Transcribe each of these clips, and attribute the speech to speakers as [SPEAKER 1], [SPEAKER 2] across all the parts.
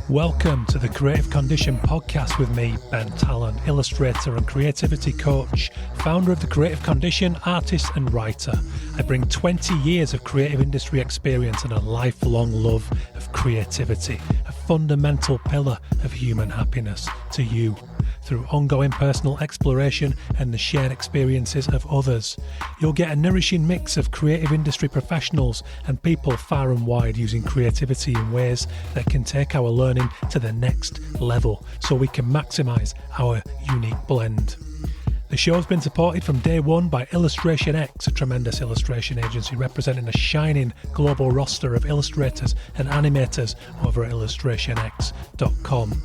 [SPEAKER 1] Welcome to the Creative Condition podcast with me, Ben Talon, illustrator and creativity coach, founder of the Creative Condition, artist and writer. I bring 20 years of creative industry experience and a lifelong love of creativity, a fundamental pillar of human happiness, to you through ongoing personal exploration and the shared experiences of others. You'll get a nourishing mix of creative industry professionals and people far and wide using creativity in ways that can take our learning to the next level so we can maximise our unique blend. The show's been supported from day one by Illustration X, a tremendous illustration agency representing a shining global roster of illustrators and animators over at illustrationx.com.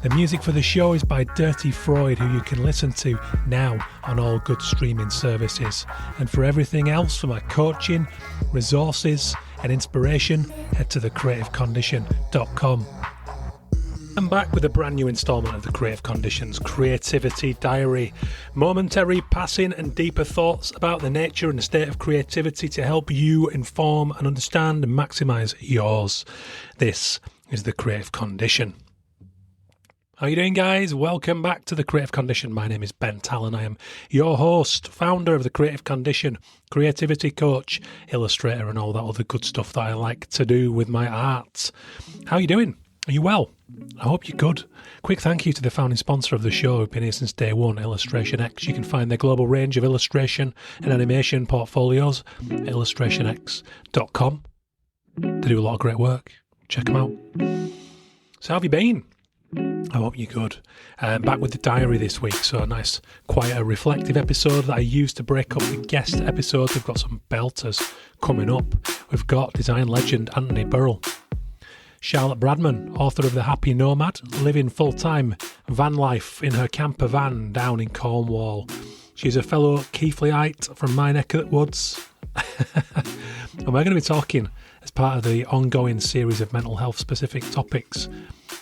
[SPEAKER 1] The music for the show is by Dirty Freud, who you can listen to now on all good streaming services. And for everything else, for my coaching, resources and inspiration, head to thecreativecondition.com. I'm back with a brand new instalment of the Creative Conditions Creativity Diary. Momentary, passing and deeper thoughts about the nature and the state of creativity to help you inform and understand and maximise yours. This is the Creative Condition. How are you doing, guys? Welcome back to the Creative Condition. My name is Ben Talon. I am your host, founder of the Creative Condition, creativity coach, illustrator and all that other good stuff that I like to do with my art. How are you doing? Are you well? I hope you're good. Quick thank you to the founding sponsor of the show, who've been here since day one, Illustration X. You can find their global range of illustration and animation portfolios at illustrationx.com. They do a lot of great work. Check them out. So how have you been? I hope you're good. Back with the diary this week, so a nice, quite a reflective episode that I used to break up with guest episodes. We've got some belters coming up. We've got design legend Anthony Burrell, Charlotte Bradman, author of The Happy Nomad, living full-time van life in her camper van down in Cornwall. She's a fellow Keighleyite from my neck of the woods. And we're going to be talking, as part of the ongoing series of mental health specific topics,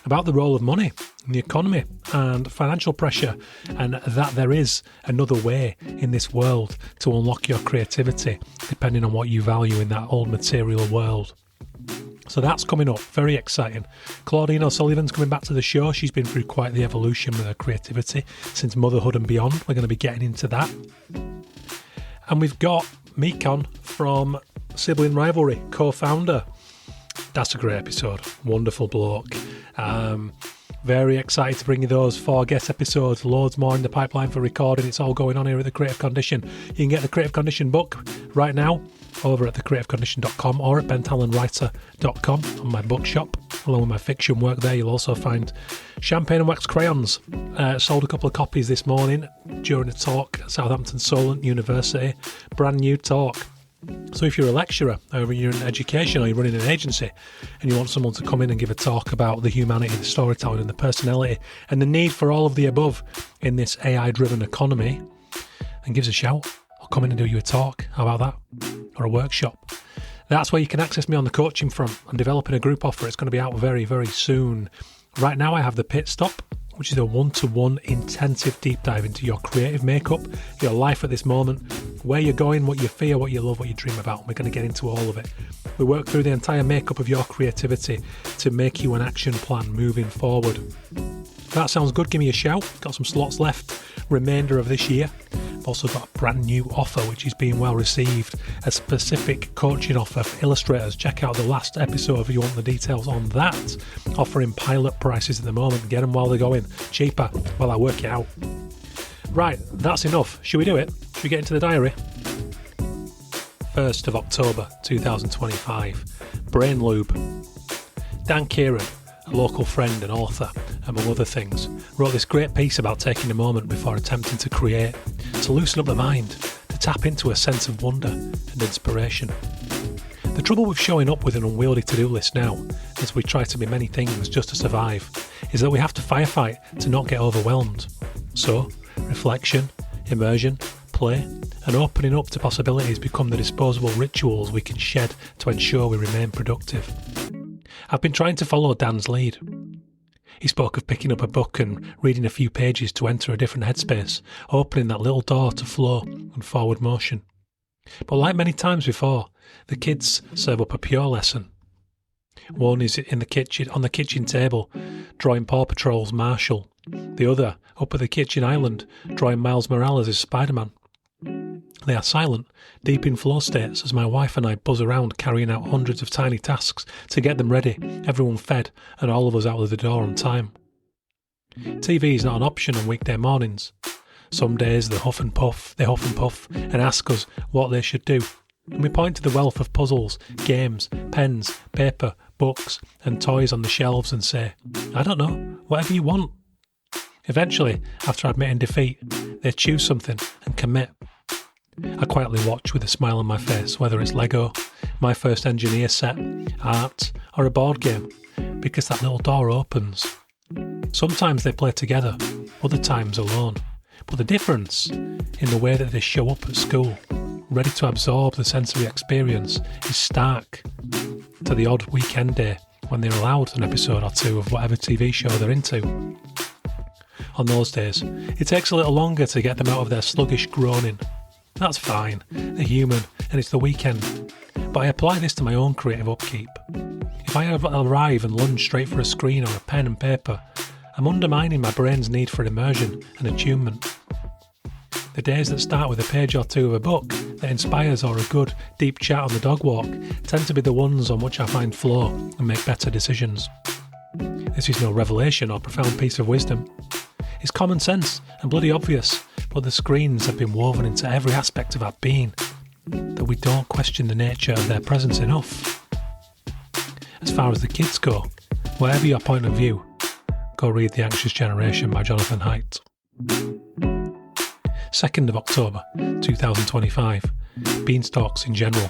[SPEAKER 1] about the role of money in the economy and financial pressure, and that there is another way in this world to unlock your creativity depending on what you value in that old material world. So that's coming up, very exciting. Claudine O'Sullivan's coming back to the show. She's been through quite the evolution with her creativity since motherhood and beyond. We're going to be getting into that. And we've got Meekon from Sibling Rivalry, co-founder. That's a great episode. Wonderful bloke. Very excited to bring you those 4 guest episodes. Loads more in the pipeline for recording. It's all going on here at the Creative Condition. You can get the Creative Condition book right now over at thecreativecondition.com or at bentalonwriter.com on my bookshop. Along with my fiction work there, you'll also find champagne and wax crayons. Sold a couple of copies this morning during a talk at Southampton Solent University. Brand new talk. So if you're a lecturer, or you're in education, or you're running an agency, and you want someone to come in and give a talk about the humanity, the storytelling and the personality, and the need for all of the above in this AI-driven economy, then give us a shout. I'll come in and do you a talk. How about that? Or a workshop. That's where you can access me on the coaching front. I'm developing a group offer. It's going to be out very, very soon. Right now I have the Pit Stop, which is a one-to-one intensive deep dive into your creative makeup, your life at this moment, where you're going, what you fear, what you love, what you dream about. We're going to get into all of it. We work through the entire makeup of your creativity to make you an action plan moving forward. If that sounds good, give me a shout. Got some slots left remainder of this year. I've also got a brand new offer which is being well received, a specific coaching offer for illustrators. Check out the last episode if you want the details on that. Offering pilot prices at the moment. Get them while they're going. Cheaper while I work it out. Right, that's enough. Should we do it? Should we get into the diary? 1st of October 2025. Brain Lube. Dan Kieran, a local friend and author, among other things, wrote this great piece about taking a moment before attempting to create, to loosen up the mind, to tap into a sense of wonder and inspiration. The trouble with showing up with an unwieldy to-do list now, as we try to be many things just to survive, is that we have to firefight to not get overwhelmed. So, reflection, immersion, play, and opening up to possibilities become the disposable rituals we can shed to ensure we remain productive. I've been trying to follow Dan's lead. He spoke of picking up a book and reading a few pages to enter a different headspace, opening that little door to flow and forward motion. But like many times before, the kids serve up a pure lesson. One is in the kitchen, on the kitchen table, drawing Paw Patrol's Marshall. The other, up at the kitchen island, drawing Miles Morales as Spider-Man. They are silent, deep in flow states as my wife and I buzz around carrying out hundreds of tiny tasks to get them ready, everyone fed, and all of us out of the door on time. TV is not an option on weekday mornings. Some days they huff and puff and ask us what they should do. And we point to the wealth of puzzles, games, pens, paper, books and toys on the shelves and say, I don't know, whatever you want. Eventually, after admitting defeat, they choose something and commit. I quietly watch with a smile on my face, whether it's Lego, my first engineer set, art or a board game, because that little door opens. Sometimes they play together, other times alone. But the difference in the way that they show up at school, ready to absorb the sensory experience, is stark. To the odd weekend day when they're allowed an episode or two of whatever TV show they're into. On those days, it takes a little longer to get them out of their sluggish groaning. That's fine, they're human and it's the weekend. But I apply this to my own creative upkeep. If I arrive and lunge straight for a screen or a pen and paper, I'm undermining my brain's need for immersion and attunement. The days that start with a page or two of a book that inspires or a good, deep chat on the dog walk tend to be the ones on which I find flow and make better decisions. This is no revelation or profound piece of wisdom. It's common sense and bloody obvious, but the screens have been woven into every aspect of our being that we don't question the nature of their presence enough. As far as the kids go, whatever your point of view, go read The Anxious Generation by Jonathan Haidt. 2nd of October 2025. Beanstalks in general.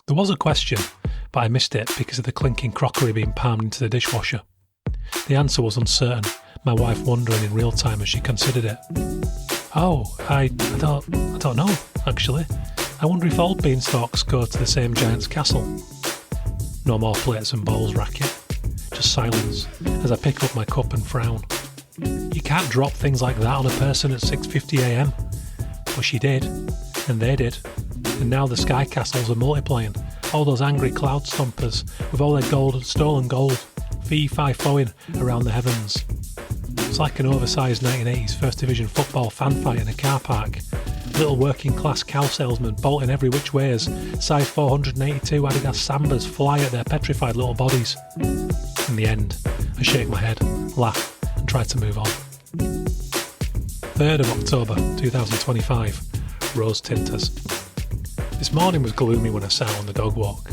[SPEAKER 1] There was a question, but I missed it because of the clinking crockery being palmed into the dishwasher. The answer was uncertain, my wife wondering in real time as she considered it. Oh, I don't know, actually. I wonder if all beanstalks go to the same giant's castle. No more plates and bowls racket. Just silence as I pick up my cup and frown. You can't drop things like that on a person at 6:50 a.m. But she did, and they did, and now the sky castles are multiplying. All those angry cloud stompers with all their stolen gold, fee-fi-foing around the heavens. It's like an oversized 1980s First Division football fan fight in a car park. Little working class cow salesmen bolting every which ways, size 482 Adidas Sambas fly at their petrified little bodies. In the end, I shake my head, laugh and try to move on. 3rd of October 2025, Rose Tinters. This morning was gloomy when I sat on the dog walk.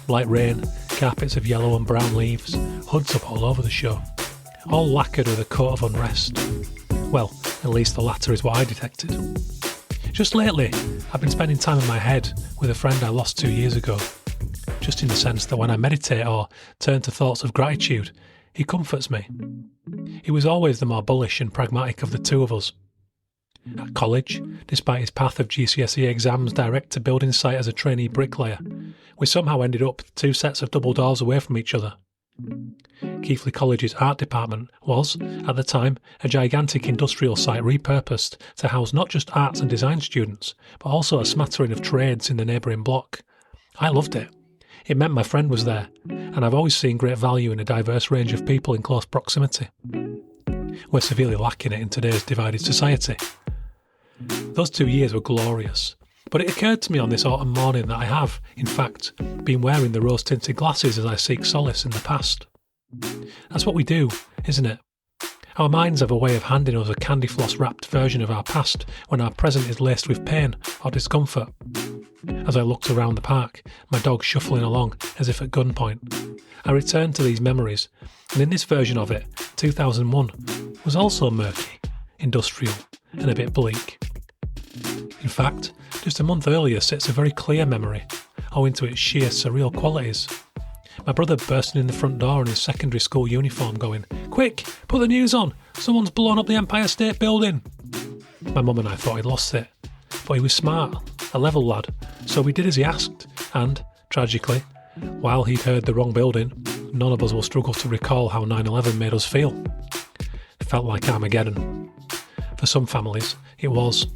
[SPEAKER 1] Light rain, carpets of yellow and brown leaves, hoods up all over the show. All lacquered with a coat of unrest. Well, at least the latter is what I detected. Just lately, I've been spending time in my head with a friend I lost 2 years ago. Just in the sense that when I meditate or turn to thoughts of gratitude, he comforts me. He was always the more bullish and pragmatic of the two of us. At college, despite his path of GCSE exams direct to building site as a trainee bricklayer, we somehow ended up 2 sets of double doors away from each other. Keighley College's art department was, at the time, a gigantic industrial site repurposed to house not just arts and design students, but also a smattering of trades in the neighbouring block. I loved it. It meant my friend was there, and I've always seen great value in a diverse range of people in close proximity. We're severely lacking it in today's divided society. Those 2 years were glorious, but it occurred to me on this autumn morning that I have, in fact, been wearing the rose-tinted glasses as I seek solace in the past. That's what we do, isn't it? Our minds have a way of handing us a candy floss-wrapped version of our past when our present is laced with pain or discomfort. As I looked around the park, my dog shuffling along as if at gunpoint, I returned to these memories, and in this version of it, 2001 was also murky, industrial, and a bit bleak. In fact, just a month earlier sits a very clear memory, owing to its sheer surreal qualities. My brother bursting in the front door in his secondary school uniform going, "Quick, put the news on, someone's blown up the Empire State Building." My mum and I thought he'd lost it, but he was smart, a level lad, so we did as he asked, and, tragically, while he'd heard the wrong building, none of us will struggle to recall how 9/11 made us feel. It felt like Armageddon. For some families, it was.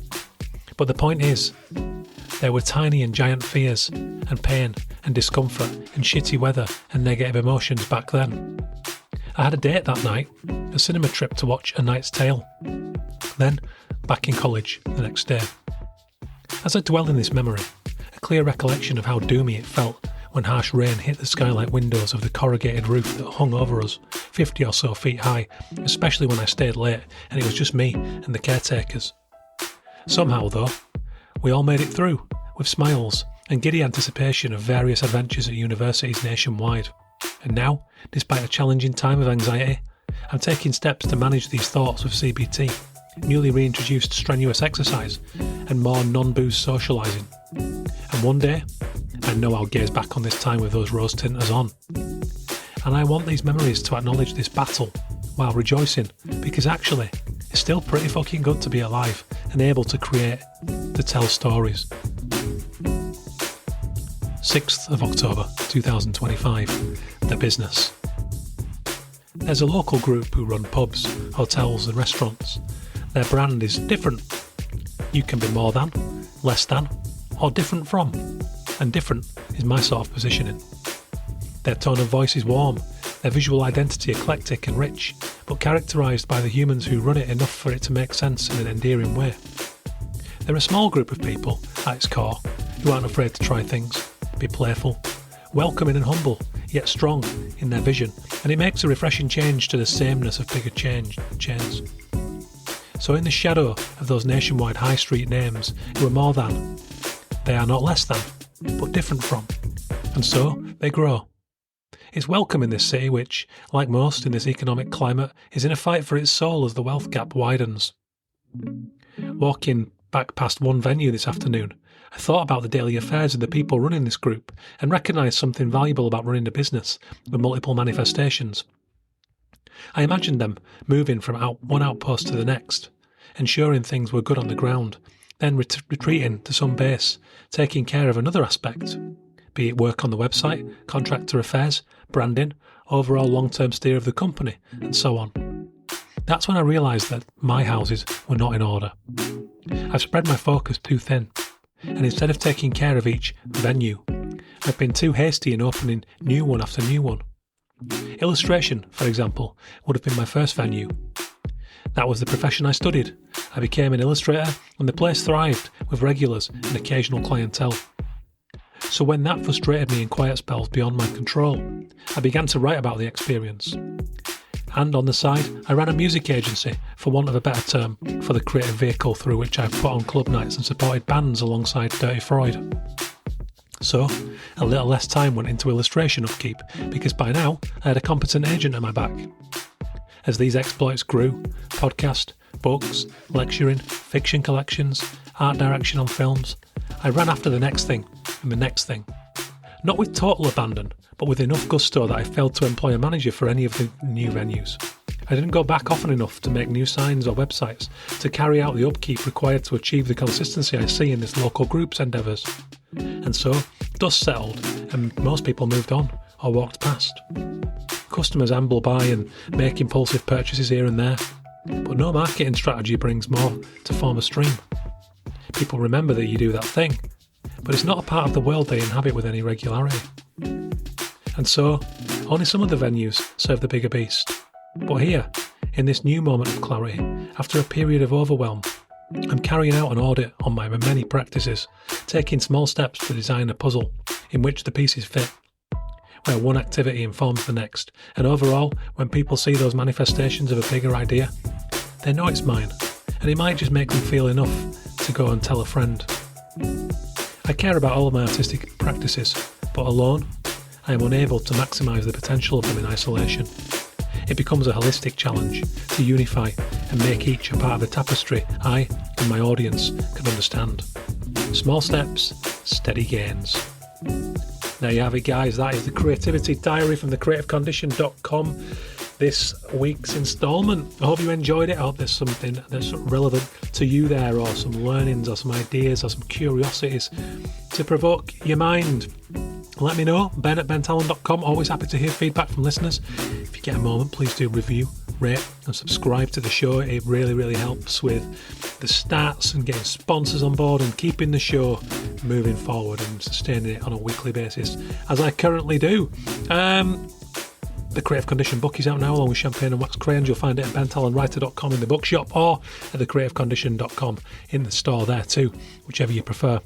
[SPEAKER 1] But the point is, There were tiny and giant fears and pain and discomfort and shitty weather and negative emotions back then. I had a date that night, a cinema trip to watch A Knight's Tale. Then, back in college the next day. As I dwell in this memory, a clear recollection of how doomy it felt when harsh rain hit the skylight windows of the corrugated roof that hung over us, 50 or so feet high, especially when I stayed late and it was just me and the caretakers. Somehow, though, we all made it through, with smiles and giddy anticipation of various adventures at universities nationwide. And now, despite a challenging time of anxiety, I'm taking steps to manage these thoughts with CBT, newly reintroduced strenuous exercise, and more non-booze socialising. And one day, I know I'll gaze back on this time with those rose tinters on. And I want these memories to acknowledge this battle while rejoicing, because actually, it's still pretty fucking good to be alive and able to create, to tell stories. 6th of October 2025, The Business. There's a local group who run pubs, hotels and restaurants. Their brand is different. You can be more than, less than, or different from. And different is my sort of positioning. Their tone of voice is warm, their visual identity eclectic and rich, but characterised by the humans who run it enough for it to make sense in an endearing way. They're a small group of people, at its core, who aren't afraid to try things, be playful, welcoming and humble, yet strong in their vision, and it makes a refreshing change to the sameness of bigger chains. So in the shadow of those nationwide high street names who are more than, they are not less than, but different from, and so they grow. It's welcome in this city which, like most in this economic climate, is in a fight for its soul as the wealth gap widens. Walking back past one venue this afternoon, I thought about the daily affairs of the people running this group and recognised something valuable about running a business with multiple manifestations. I imagined them moving from one outpost to the next, ensuring things were good on the ground, then retreating to some base, taking care of another aspect, be it work on the website, contractor affairs, branding, overall long-term steer of the company, and so on. That's when I realised that my houses were not in order. I've spread my focus too thin, and instead of taking care of each venue, I've been too hasty in opening new one after new one. Illustration, for example, would have been my first venue. That was the profession I studied. I became an illustrator and the place thrived with regulars and occasional clientele. So when that frustrated me in quiet spells beyond my control, I began to write about the experience. And on the side, I ran a music agency, for want of a better term, for the creative vehicle through which I've put on club nights and supported bands alongside Dirty Freud. So, a little less time went into illustration upkeep, because by now I had a competent agent at my back. As these exploits grew, podcast, books, lecturing, fiction collections, art direction on films, I ran after the next thing, and the next thing. Not with total abandon, but with enough gusto that I failed to employ a manager for any of the new venues. I didn't go back often enough to make new signs or websites, to carry out the upkeep required to achieve the consistency I see in this local group's endeavours. And so, dust settled, and most people moved on, or walked past. Customers amble by and make impulsive purchases here and there, but no marketing strategy brings more to form a stream. People remember that you do that thing, but it's not a part of the world they inhabit with any regularity. And so, only some of the venues serve the bigger beast. But here, in this new moment of clarity, after a period of overwhelm, I'm carrying out an audit on my many practices, taking small steps to design a puzzle in which the pieces fit, where one activity informs the next, and overall, when people see those manifestations of a bigger idea, they know it's mine, and it might just make them feel enough to go and tell a friend. I care about all of my artistic practices, but alone, I am unable to maximise the potential of them in isolation. It becomes a holistic challenge to unify and make each a part of a tapestry I and my audience can understand. Small steps, steady gains. There you have it, guys. That is the Creativity Diary from thecreativecondition.com. This week's instalment. I hope you enjoyed it. I hope there's something that's relevant to you there, or some learnings or some ideas or some curiosities to provoke your mind. Let me know. Ben@bentalon.com. Always happy to hear feedback from listeners. If you get a moment, please do review, rate and subscribe to the show. It really, really helps with the stats and getting sponsors on board and keeping the show moving forward and sustaining it on a weekly basis, as I currently do. The Creative Condition book is out now, along with champagne and wax crayons. You'll find it at bentalentwriter.com in the bookshop, or at thecreativecondition.com in the store there too, whichever you prefer.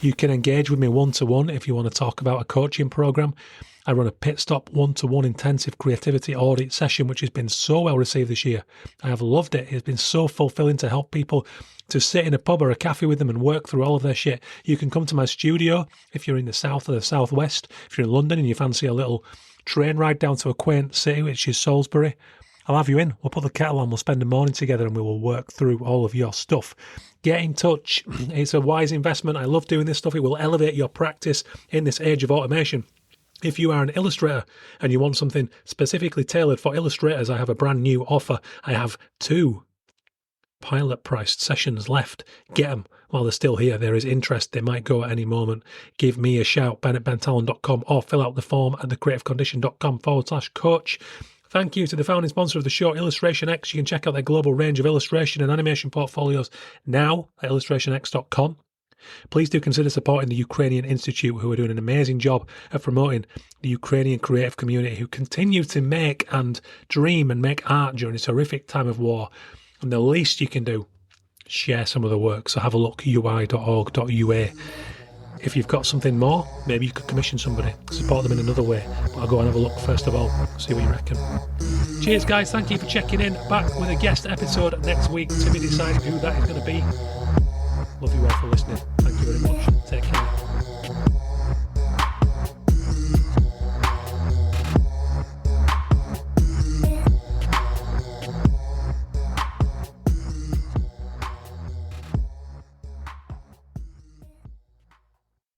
[SPEAKER 1] You can engage with me one-to-one if you want to talk about a coaching program. I run a pit stop one-to-one intensive creativity audit session, which has been so well received this year. I have loved it. It's been so fulfilling to help people to sit in a pub or a cafe with them and work through all of their shit. You can come to my studio if you're in the south or the southwest. If you're in London and you fancy a little train ride down to a quaint city, which is Salisbury, I'll have you in. We'll put the kettle on, we'll spend the morning together, and we will work through all of your stuff. Get in touch. It's a wise investment. I love doing this stuff. It will elevate your practice in this age of automation. If you are an illustrator and you want something specifically tailored for illustrators, I have a brand new offer. I have 2 pilot priced sessions left. Get them while they're still here. There is interest. They might go at any moment. Give me a shout, ben@bentalent.com, or fill out the form at thecreativecondition.com/coach. Thank you to the founding sponsor of the show, Illustration X. You can check out their global range of illustration and animation portfolios now at illustrationx.com. Please do consider supporting the Ukrainian Institute, who are doing an amazing job of promoting the Ukrainian creative community, who continue to make and dream and make art during this horrific time of war. And the least you can do, share some of the work. So have a look, ui.org.ua. If you've got something more, maybe you could commission somebody, support them in another way. But I'll go and have a look first of all, see what you reckon. Cheers, guys. Thank you for checking in. Back with a guest episode next week to be decided who that is going to be. Love you all for listening. Thank you very much. Take care.